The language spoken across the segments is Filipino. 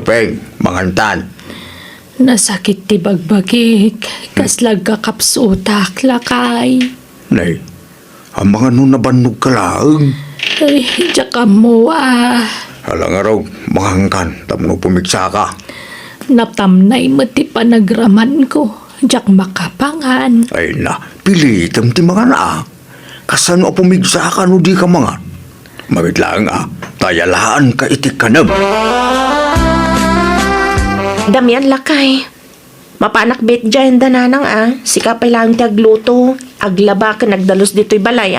Upeng, mangantan. Nasakit ti bagbagik, kaslag kakapsutak lakay. Nay, ang mga nabannog ka lang. Ay, diyak mo Alang araw, mangangkan, tamno pumigsa ka. Natamnay mo ti panagraman ko, diyak makapangan. Ay na, pilitam ti mga na. Kasano pumigsa ka no di ka mga. Magitlaan tayalaan ka itik kanam. Damian lakay. Mapanak bet dyan dananang Sikapay lang ti agluto. Aglaba ka nagdalos dito'y balay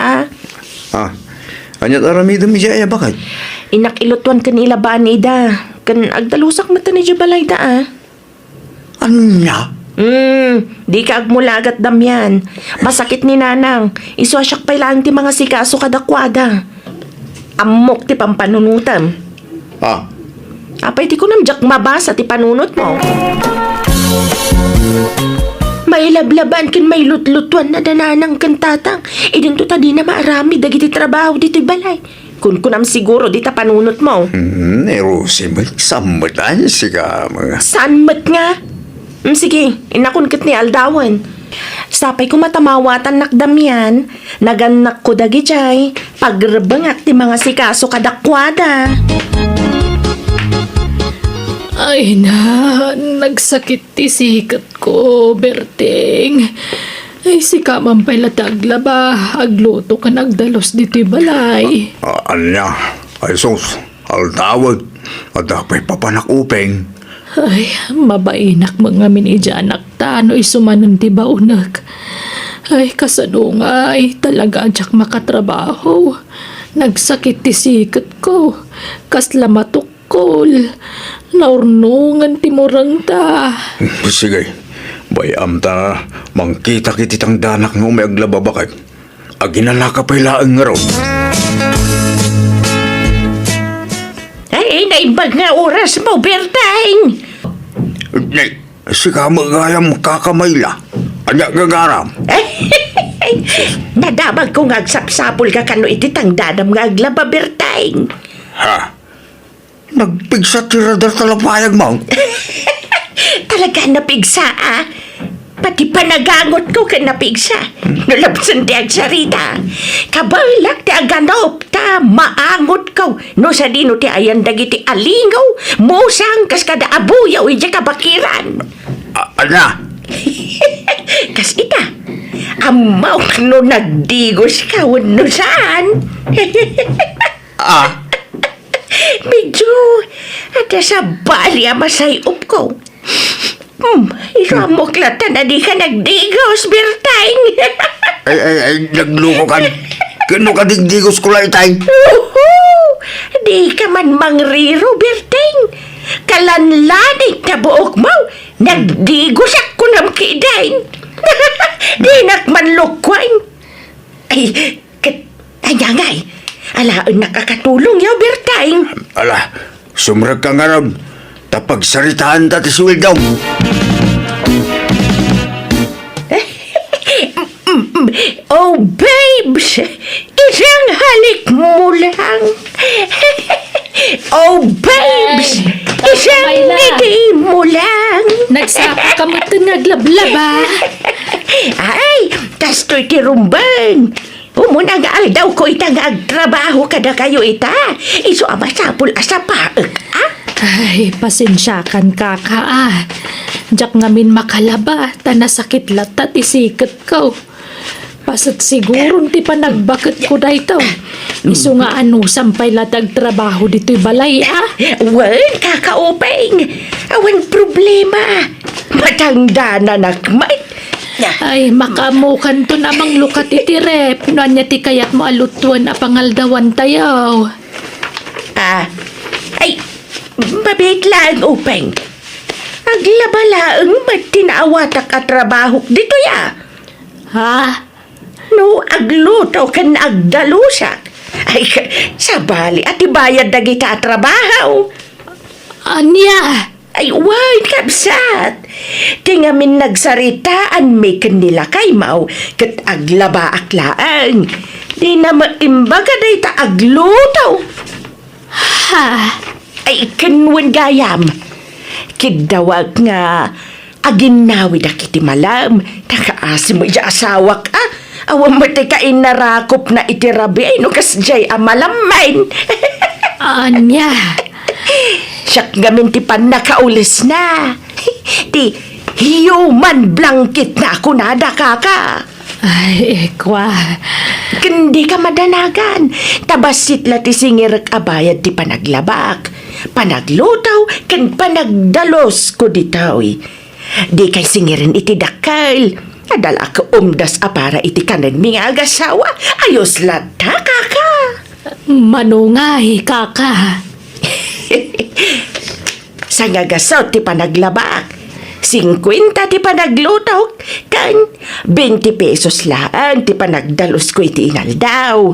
Anyat aramidam ijaya bakit? Inak ilutuan ka nila ba nida. Kan agdalusak mata ni balay da Ano niya? Di ka agmulagat Damian. Masakit ni nanang. Iswasyak pa lang ti mga sikaso kadakwada. Amok ti pampanunutam. Apay ti ko namjak mabasa ti panunot mo. May lablaban kin may lutlutuan na dananang kantatang. Idin to ta di na maarami dagiti trabaho dito'y balay. Kun kunam siguro di ta panunot mo. Erosi mo, samutan siya mga. Saan mat nga? Sige, inakun kat ni Aldawan. Sapay ko matamawatan nakdamyan, naganak ko dagi jay, pagrabangak ti mga sikaso kadakwada. Ay na, nagsakit ti sikat ko, Berting. Ay, si Kamang pala taglaba, agluto ka nagdalos dito'y balay. Anya, ay sos, altawag, at dapat papanak upeng. Ay, mabainak mga minidyanak ta, no isumanon ti baunak. Ay, kasanungay, talaga adyak makatrabaho. Nagsakit ti sikat ko, kasla matukol, naurnungan ti murang ta. Sige, bayam ta, mangkita kititang danak nga may aglaba bakit. Aginala ka pa ilaang nga raw. Ay, naibag nga oras mo, Bertang! Nay, sika magayam kakamayla. Anya gagaram. Nadamag ko nga agsapsapol ka kano ititang dadam nga aglaba, Bertang. Nagpigsa ti radar talapayag mo. Talaga napigsa, Pati panagangot ko ka napigsa. Nulabsan ti agsarita. Kabalak ti aganop ta maangot ko. No sa dino ti ayan dagiti alingaw. Musang kas kada abuyaw ija kabakiran. Ana? Kas ita. Amaw no nagdigos ka no saan. Medyo ata sa bali masayop ko. Iramok lata na di ka nagdigos, Bertang. Ay, nagluko ka. Kano ka digdigos ko lang itay? Di ka man mangriro, Bertang. Kalanlaning na buok mo. Nagdigos ako ng kidain. Di nakmanlukwan. Anyangay. Alaan nakakatulong yaw, Bertang. Ala, sumrag ka nga ron. Tapag saritaan dati suwil daw. Oh, babes! Isang halik mo lang. Oh, babes! Isang ngiti mo lang. Nagsapa ka mo ito naglablaba. Ay, kastoy ti rumbang. Umuna nga daw ko itang agtrabaho kada kayo ita. Iso amasapul asapaak, Ay, pasensyakan ka. Diyak ngamin makalaba, tanasakit latat isikat ko. Pasat siguro ti panagbakit ko da ito. Iso nga sampay latag trabaho dito'y balay, Wan, kakaupeng. Awan problema. Matanda na nakmat. Ay, makamukan to namang lukat itirep. Noan niya ti kayat mo alutuan a pangaldawan tayaw. Ay, mabait lang, upeng. Aglabalaang ba't tinaawatak at trabaho dito ya? No, agluto ka na agdalusak. Ay, sabali at ibayad na kita trabaho. Anya? Ay, why, kapsat? Tingamin nagsaritaan may kanila kay mau, kat aglaba aklaan. Di na maimbaga day ta agluto. Ay, kanwan gayam. Kidawag nga, aginawi da kiti malam. Nakaasi mo iya asawa ka. Awang mati ka inarakop na itirabi ay no kasjay amalammain. Anya, Siyak ngamin ti pan nakaulis na. Ti human blanket na ako nada kaka. ay, ekwa. Hindi ka madanagan. Tabasit la ti singir abayad ti panaglabak. Panaglutaw, kan panagdalos ko ditoy. Di kay singirin iti dakal. Adala ka umdas apara iti kanan mga agasawa. Ayos lata, kaka. Manungay, kaka. Sa ngagasaw ti panaglabak. 50 ti panaglutaw. Kan 20 pesos lang ti panagdalos ko iti inaldaw.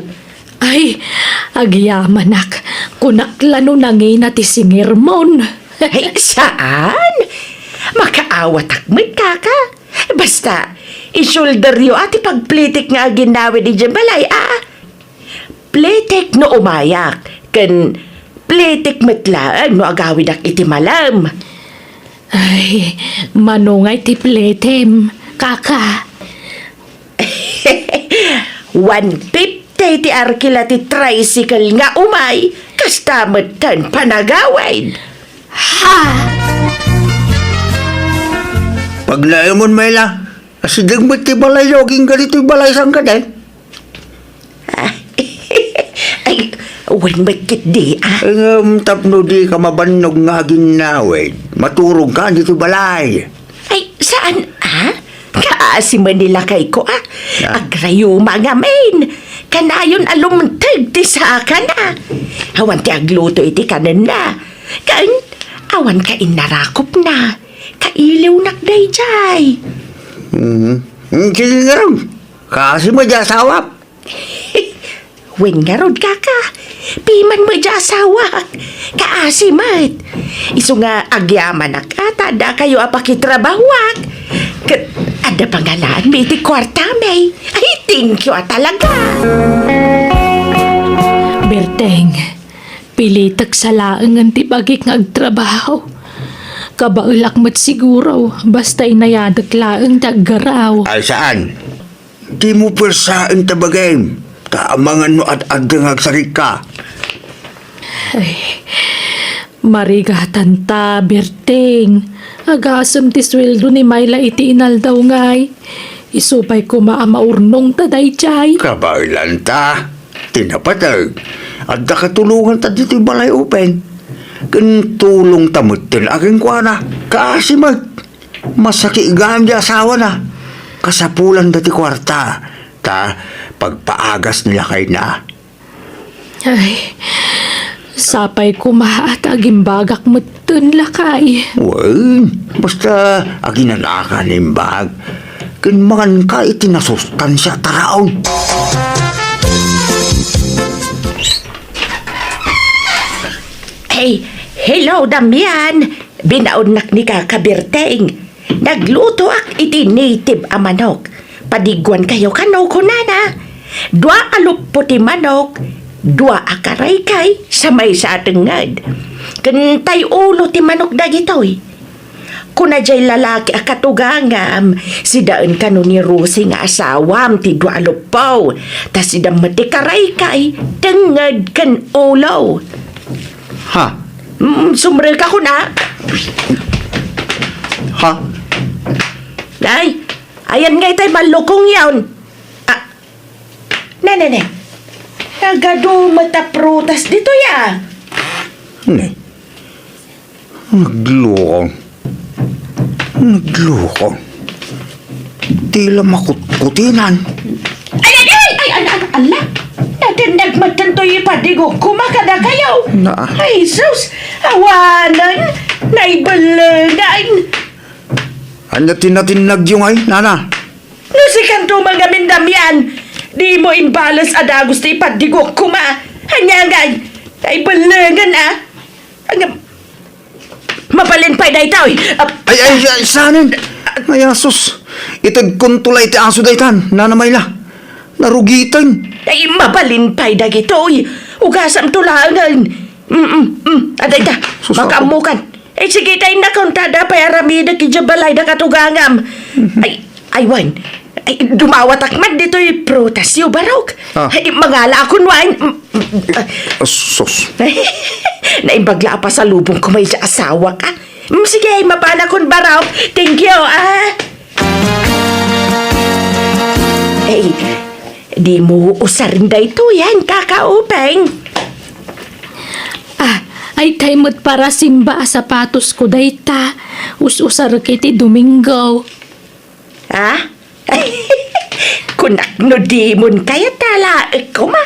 Ay, agyaman kunaklano nangina ti singirmon. Ay, saan? Makaawat akmet, kaka. Basta, isulder yo ati pagplitik nga ginawi di dyan balay, Plitik no umayak, kan plitik metlaan no agawid ak iti malam. Ay, manungay ti pletem, kaka. 150 ti arkila ti tricycle nga umay, kastametan panagawid. Ha! Pag naimon may la, asidig mo ti balay yoging ganito yung balay sang ka din. Ay, wan magkit di, Ay tapno di ka mabanog nga ginawid. Maturog ka dito balay. Ay, saan, Kaasi Manila kay ko, Yeah. Agrayo mga main. Kanayon alumtag ti sa na. Awan ti agluto iti kanan na. Kan, awan ka inarakop na. Kailiw nakday jay. Sige nga rin. Kasi mo di asawap. Wen nga rod kaka. Piman mo dya asawa. Kaasi mat. Iso nga agyaman tada kayo apakitrabawak. Ada pangalaan may iti kwarta may. Ay, thank you talaga. Berteng, pilitak sa laang ti bagik nga agtrabaho. Kabaulak mat siguro, basta inayadak laang daggaraw. Ay saan? Di mo persaan tabagay. Taamangan mo at agdang agsarik ka. Ay, marigatan ta, Berteng. Agasam ti sweldo ni Mayla iti inaldaw ngay. Isupay ko maamaurnong taday jay. Kabailan ta. Tinapatag. At nakatulungan ta dito yung balay open. Kantulong tamot din aking kuwana. Kasi masakit gam di asawa na. Kasapulan dati kwarta. Ta pagpaagas nila kay na. Ay, sapay ko maat agimbagak mutun lakay. Well, basta aginanaka ng bag. Kinmangan ka itinasustansya taraon. Hey, hello Damian. Binaunnak ni kakabirteng. Nagluto ak iti native a manok. Padigwan kayo kanaw ko nana. 2 alupo ti manok. 2 akaray kay sa may sa atengad. Kantay ulo ti manok dagitoy. Kuna jay lalaki akatugangam, si daan kano ni Rosie nga asawam ti 2 alupaw. Tas si damati karay kay tengad kan ulo. Ha? Sumrel ka ko na. Ha? Ay, ayan nga itay malukong yawn. Ne. Nagado mataprutas dito ya. Ne. Naglukong. Tila makutkutinan. Ay, ala. Natindag matantoy ipadigo. Kumakada kayo. Na. Ay, sus. Awanan. Naibalangan. Ano tinatinag yung ay, nana? No si kanto mga mindamyan. Di mo imbalas ada gusto ipadigo. Hanyagay. Naibalangan Mapalin pa day tao. Ay, sanin. Ay, asos. Itag kuntulay ti aso daytan, nanamay la. Narugitan. Ay, mapalin pa day ito. Ugasam tulangan. Aday ta. Sus, Makamukan. Ay, sige tayo na kontada pa aramida ki balay na katugangam. Ay, Wan. Ay, dumawat akman dito yung prutasyo barok. Ah. Ay, mangala akong wine. Sus. Naimbagla pa sa lubong ko may asawa ka. Sige, ay mapana kong barok. Thank you, Ay, di mo usarin da ito yan, kakaupeng. Ay taymot para simba sapatos ko dayta. Us-usar kiti Domingo. Ha? Kunak no di mon kaya tala ko ma.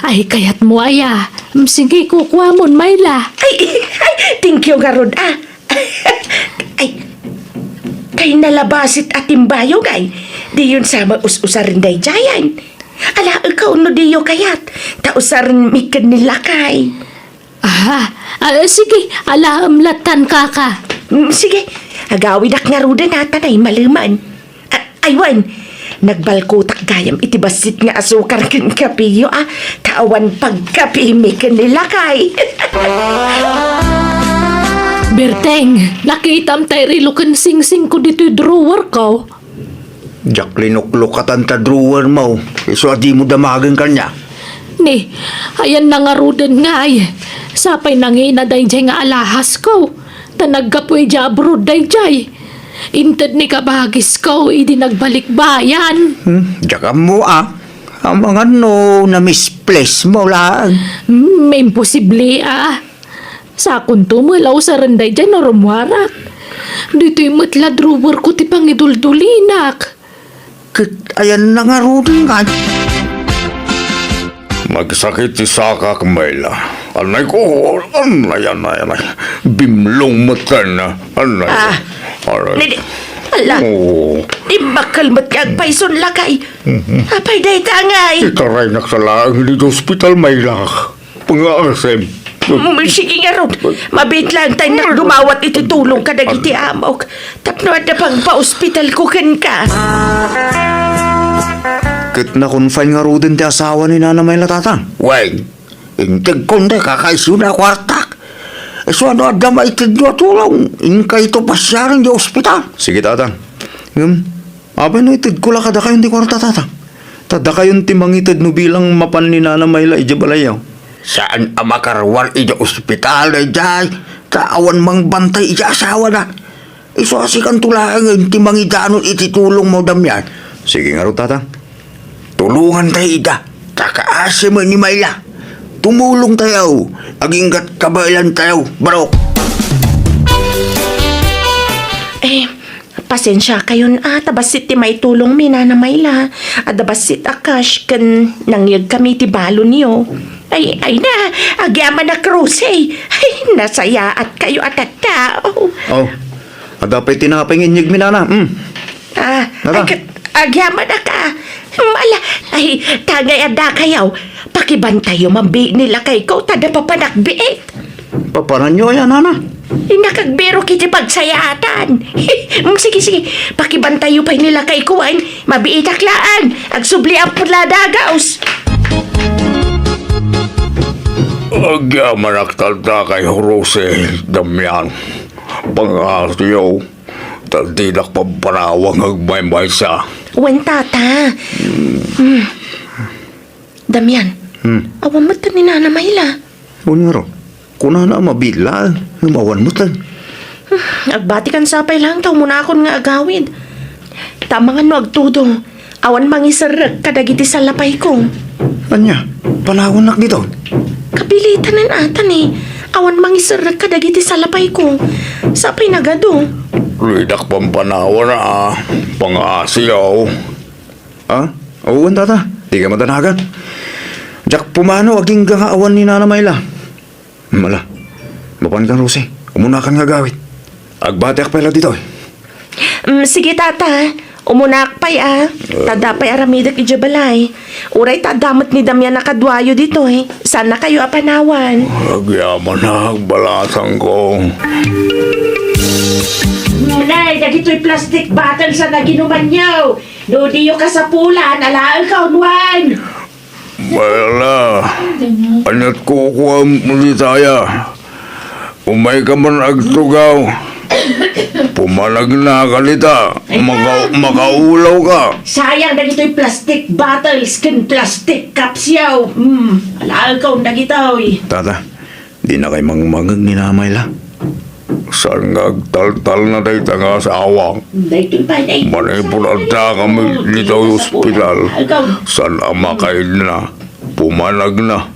Ay kayat mo aya. Sige kukuha mon Mayla. Ay, thank you garod Ay, kay nalabasit at timbayo gay. Di yun sama us-usarin day jayan. Ala, ikaw no diyo kayat. Tausarin mikan nila kay. Sige, alaam latan kaka. Sige, agawid ak nga ruda nata na maluman. Aywan, nagbalkutak gayam itibasit nga asukar kin kapiyo Tawan pagkapimi kin nila kay. Berteng, nakitam tayo rilukan sing-sing ko dito yung drawer ko. Jacqueline uklukatan ta drawer mo. Iso di mo damagan kanya. Ni, ayan na nga rudan nga ay. Sapay nangina dayjay nga alahas ko. Tanagkapoy jabrod dayjay. Intad ni kabagis ko, idi nagbalik bayan. Jaka mo Ang mga na misplace mo lang. May imposible Sa akong tumulaw sa randay dyan na rumwarak. Dito'y matla drawer ko ti pangiduldulinak. Ayan na nga rin nga. Magsakit si Saka Mayla. Anay ko, anay. Bimlong matan na. Anay. Nidi, ala, di bakal matgag paison lakay. Apay day tangay. Itaray naksalaan dito hospital Mayla. Pang-aasem. Sige nga ron, mabit lang tayo na dumawat itutulong ka nagiti amok. Tapno at na pang pa-hospital ko ka. Kit na confine nga ro din ti asawa ni Nana Mayla tatang. Weng, intig konde kakaiso na kwartak. So ano ada maitid nyo tulong. Inkay ito pasyaran di ospital. Sige tatang. Abay no itid ko lang kada kayon di kwarta tatang. Tada kayon ti mangitid no bilang mapan ni Nana Mayla ijabalayaw. Saan amakarwar ija ospital na jay. Kaawan mang bantay ija asawa na. Iso asikan tulangan ti mangidanon ititulong mo damyan. Sige nga ro tatang. Tulungan tayo ida. Takaase mo ni Mayla. Tumulong tayo. Aginggat kabalan tayo, barok. Pasensya kayon tabasit ti may tulong mi na Mayla. Adabasit akash kan nangyag kami ti balo niyo. Ay na, agyaman na kruse. Ay, nasaya at kayo at tao. Adapay tinapay nginyig mi nana. Agyaman na ka. Mala, ay, tagay ada kayaw. Pakibantayo mabi nila kay ko, tada papanakbiit. Paparan nyo yan, nana. Nakagbero kiti pagsayatan. Sige, pakibantayo pa nila kay kuwan. Mabiitaklaan. Agsubli ang pula dagaos. Agyaman aktalta kay Jose Damian. Pangasyo. Taldidak pamparawang agmay-may sa. Wen tata. Damian. Awan mo ni Nana Mayla. Unyaro, kuna na mabila. Humawan mo tan. Agbati kan sapay lang taw muna akon nga agawid. Tama nga no agtudong. Awan mangisarag kadagiti sa lapay ko. Anya, panahon nak dito. Kapilitan ng atan Awan mangisarag kadagiti sa lapay ko. Sapay nagado. Ridak pampanawa na Pangasiyaw. Oo, tata. Di ka matanagan. Jak pumano aging gangaawan ni Nana Mayla. Mala. Mapan kang Rose. Umuna kang ngagawit. Agbati ak pala dito. Sige tata. Umunak pa'y Tada pa'y aramidak ijabalay. Uray tadamat ni Damian nakadwayo dito Sana kayo apanawan. Agyaman na agbalasang ko. Ngunay, dagito'y plastic bottle sa naginuman niyo. Nudiyo ka sa pulan, alaan ka unwan. Mayla. Anyat kukuha mo ni Taya. umay ka man agtugaw. Pumalag na kalita. Makaulaw ka. Sayang na gito'y plastic bottles ken plastic cups yaw. Alaga ka na gito'y. Tata, di na kay mangmagag ni Namay la. Saan nga agtal-tal na day tanga sa awang. Dahil pa na ito. Manipulata kami dito sa ospital. Saan ang makain na. Pumalag na.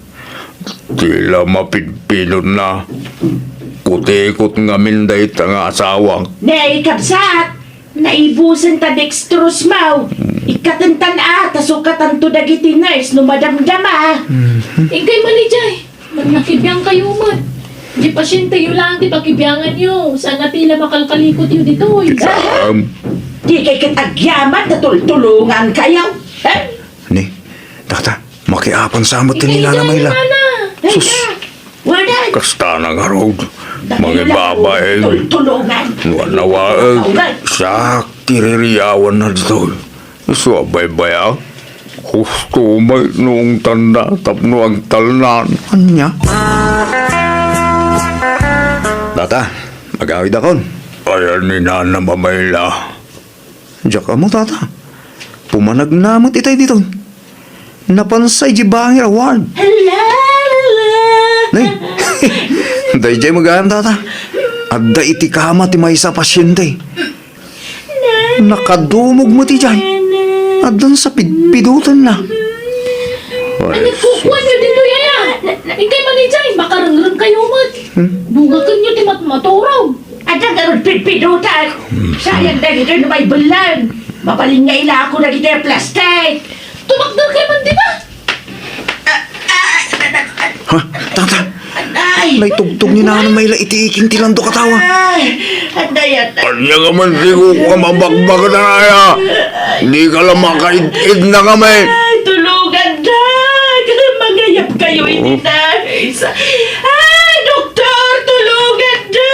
Tila mapidpilot na. Kutikot nga minday tanga asawang. Nay, kapsat! Naibusan ta dextrose mau. Ikatantan tasukatan to dagiti nurse no madamdama. Ingkay manijay. Nakibiyang kayo man. Di pasyente yun lang, di pakibiyangan nyo. Sana tila makalkalikot yun dito. Di kay katagyaman na tultulungan kayo. Ni, tata, makiapan sa amot ni Nanamay la. Sus, Wala. kasta na nga road. Mga babae. Tultulungan. Wanawaag. Sa kiririyawan na dito. So, bay-baya. Gusto may noong tanda. Tapno ang talnan. Anya? Tata, mag-awid akon. Ayan ni Nana Mamayla. Diyak ka mo, tata. Pumanag namot itay dito. Napansay di bangir award. Hala. Nay, day jay magahan, tata. Adda iti kama ti may sa pasyente. Nakadumog mo ti jay. Addan sa pidpidutan na. Ano kukuha nyo dito yaya? Ingkay manijay, makarangrang kayo mat. Bugakan nyo ti matmaturaw. At ang garod pitpidutan. Sayang na gito na may bulan. Mapaling nga ila ako na gito yung plastic. Tumakdar kayo man, di ba? Ha? Tata, Ay! may tugtog ni Nana Mayla itiiking tilando katawa. Ay! Anday. Anya ka man sigo ka mabagbag na kaya. Hindi ka lang makaid na kami. Ay! Tulungan na! Magayap kayo, hindi na. Ay! Doktor! Tulungan na!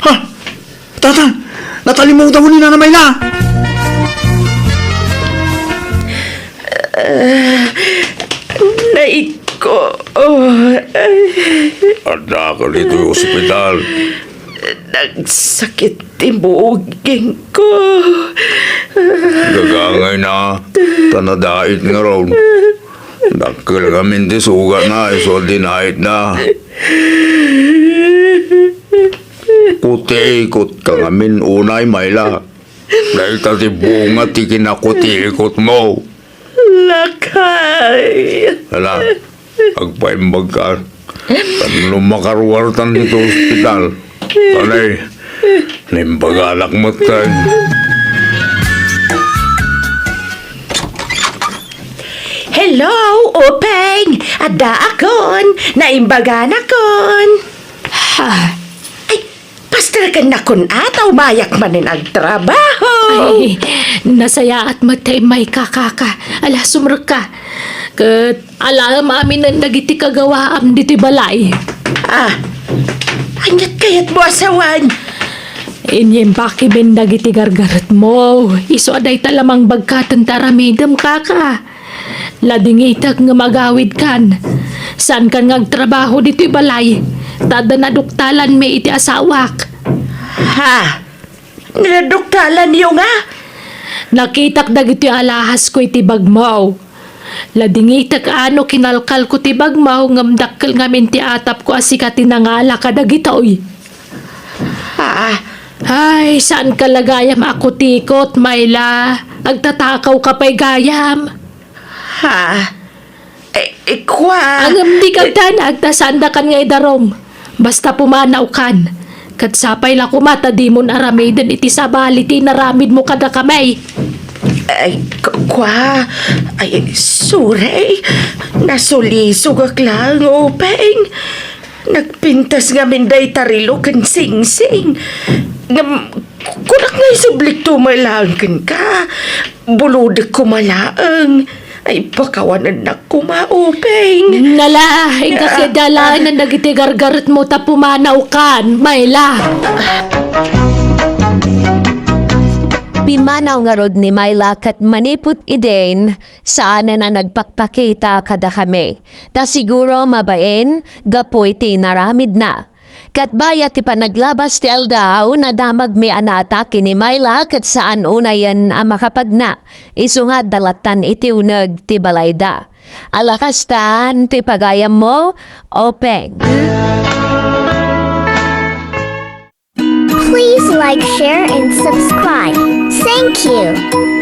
Ha? Tata, natalimutan ko ni Nana Mayla. Naiko. Ada ka dito yung ospital. Nagsakit timuging ko. Gagangay na. Tanadait nga raw. Dakil kami di sugat na. Iso dinait na. Kuti-ikot ka ngamin unay Mayla. Dahil tati bunga ti kinakuti-ikot mo. Lakay. Hala, agpaimbag ka. Tanong makaruwartan dito sa ospital. Tanay, naimbagalak mo tayo. Hello, Openg! Ada akon! Naimbagan akon! Ha? Ay, pastor ka na kun ataw mayak manin ang trabaho! Ay, nasaya at matay may kakaka. Ala, sumrek ka. Kat alam amin na nagiti kagawaam diti balay. Anyat kayat mo asawan! Inyem pakimin nagiti gargarat mo. Iso aday talamang bagkatan taramidam kaka. Lading itak nga magawid kan. San kan ngagtrabaho diti balay? Tada na duktalan may iti asawak. Ha? Naduktalan niyo nga? Nakitak dagiti alahas ko iti bagmaw. Ladingitak ano kinalkal ko ti bagmaw ngamdakkel ngamin ti atap ko asika tinangala kadagitoy. Ha? Ay, saan ka lagayam ako tikot, Mayla? Agtatakaw ka pa'y gayam. Ha? Ikwa? Ang amdi kag tanag, tasanda kan ngay darom. Basta pumanaw kan. Kat sapay la kumata di mo naramidan iti sabali ti naramid mo kada kamay. Ay, kwa? Ay, sorry. Nasulisog ak lang, Openg. Nagpintas nga minday tarilo kan sing-sing. Kunak nga isublik tumalangkin ka. Buludik kumalaang. Ay, pakawanan na kumaupeng. Nala, ikakidala na nagitigargarat mo ta pumanaw kan, Mayla. Pimanaw nga rod ni Myla kat manipot iden saan na nagpakpakita kada kami. Ta siguro mabain, gapoy ti naramid na. Kat baya ti panaglabas ti Aldaw na damag mi anata kini Myla kat saan unayan ang makapagna. Isu nga dalatan iti unag ti balayda. Alakastan ti pagayam mo, Openg. Please like, share, and subscribe. Thank you.